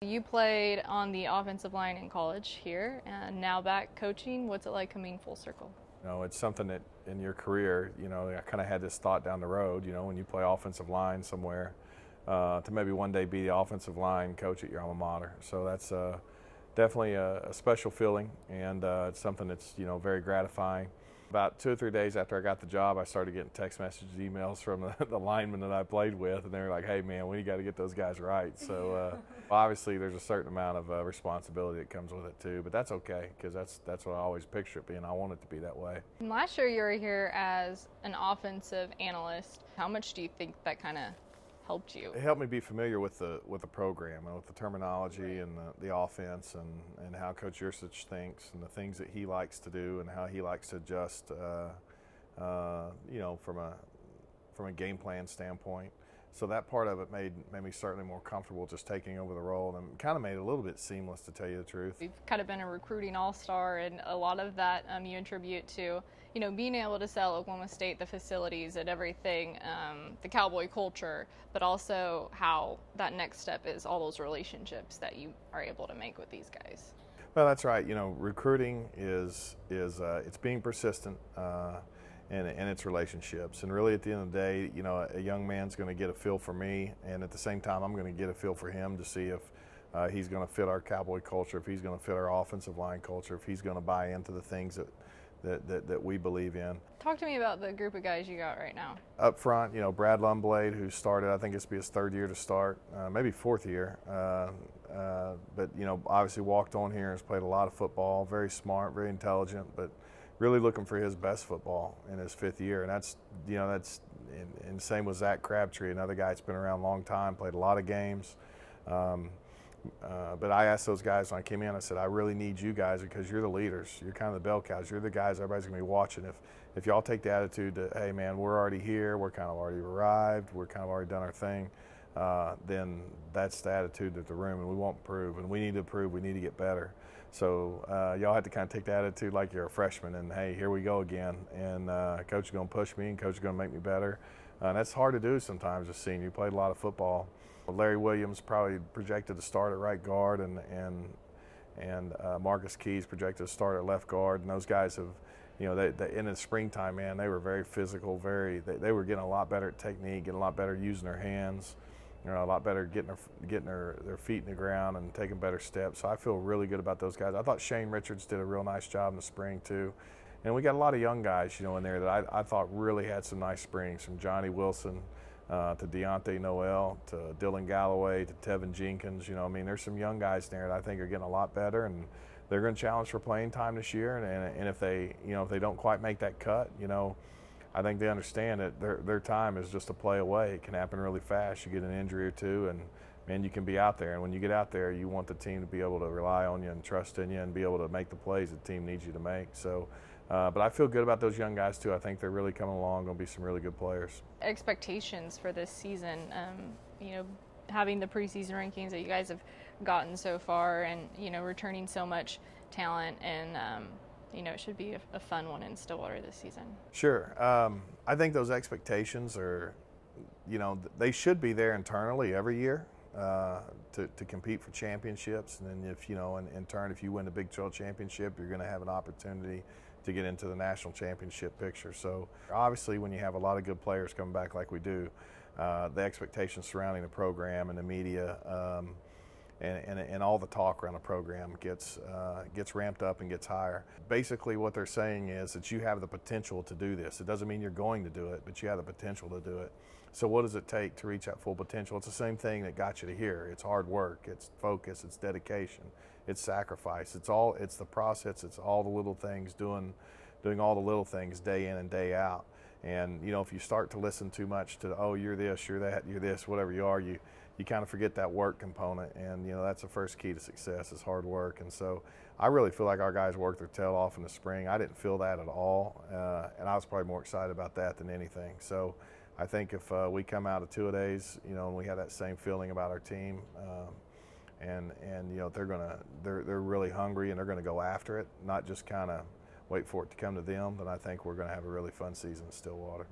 You played on the offensive line in college here and now back coaching. What's it like coming full circle? It's something that in your career, I kind of had this thought down the road, when you play offensive line somewhere, to maybe one day be the offensive line coach at your alma mater. So that's definitely a special feeling, and it's something that's, very gratifying. About 2 or 3 days after I got the job, I started getting text messages, emails from the linemen that I played with, and they were like, "Hey, man, we got to get those guys right." So obviously, there's a certain amount of responsibility that comes with it too, but that's okay because that's what I always picture it being. I want it to be that way. Last year you were here as an offensive analyst. How much do you think that kind of helped you? It helped me be familiar with the program and with the terminology and the offense and how Coach Yursich thinks and the things that he likes to do and how he likes to adjust, from a game plan standpoint. So that part of it made me certainly more comfortable just taking over the role, and kind of made it a little bit seamless, to tell you the truth. You've kind of been a recruiting all-star, and a lot of that you attribute to, being able to sell Oklahoma State, the facilities and everything, the Cowboy culture, but also how that next step is all those relationships that you are able to make with these guys. Well, that's right. Recruiting is it's being persistent. And its relationships. And really, at the end of the day, a young man's going to get a feel for me, and at the same time, I'm going to get a feel for him to see if he's going to fit our Cowboy culture, if he's going to fit our offensive line culture, if he's going to buy into the things that we believe in. Talk to me about the group of guys you got right now. Up front, Brad Lumblade, who started, I think it's be his 3rd year to start, maybe 4th year. But obviously walked on here and has played a lot of football, very smart, very intelligent, but really looking for his best football in his 5th year. And that's and same with Zach Crabtree, another guy that's been around a long time, played a lot of games. But I asked those guys when I came in, I said, I really need you guys because you're the leaders. You're kind of the bell cows. You're the guys everybody's going to be watching. If y'all take the attitude that, hey, man, we're already here, we're kind of already arrived, we're kind of already done our thing, then that's the attitude of the room, and we won't improve. And we need to improve. We need to get better. So y'all have to kind of take the attitude like you're a freshman, and hey, here we go again. And coach is going to push me, and coach is going to make me better. And that's hard to do sometimes as a senior. You played a lot of football. Larry Williams probably projected to start at right guard, and Marcus Keys projected to start at left guard. And those guys have, in the springtime, man, they were very physical. They were getting a lot better at technique, getting a lot better using their hands. A lot better getting their feet in the ground and taking better steps. So I feel really good about those guys. I thought Shane Richards did a real nice job in the spring too. And we got a lot of young guys, in there that I thought really had some nice springs, from Johnny Wilson to Deontay Noel to Dylan Galloway to Tevin Jenkins. There's some young guys there that I think are getting a lot better, and they're going to challenge for playing time this year. And if they don't quite make that cut, I think they understand that their time is just a play away. It can happen really fast. You get an injury or two, and man, you can be out there. And when you get out there, you want the team to be able to rely on you and trust in you and be able to make the plays the team needs you to make. So, but I feel good about those young guys too. I think they're really coming along. Going to be some really good players. Expectations for this season, having the preseason rankings that you guys have gotten so far, and returning so much talent, and it should be a fun one in Stillwater this season. Sure. I think those expectations are, they should be there internally every year to compete for championships. And then if, in turn, if you win the Big 12 championship, you're going to have an opportunity to get into the national championship picture. So obviously when you have a lot of good players coming back like we do, the expectations surrounding the program and the media, and all the talk around the program gets ramped up and gets higher. Basically what they're saying is that you have the potential to do this. It doesn't mean you're going to do it, but you have the potential to do it. So what does it take to reach that full potential? It's the same thing that got you to here. It's hard work, it's focus, it's dedication, it's sacrifice. It's the process, it's all the little things, doing all the little things day in and day out. And if you start to listen too much to, oh, you're this, you're that, you're this, whatever you are, you kind of forget that work component. And that's the first key to success, is hard work. And so I really feel like our guys worked their tail off in the spring. I didn't feel that at all, and I was probably more excited about that than anything. So I think if we come out of two-a-days, and we have that same feeling about our team, and they're really hungry and they're going to go after it, not just kind of wait for it to come to them, then I think we're going to have a really fun season in Stillwater.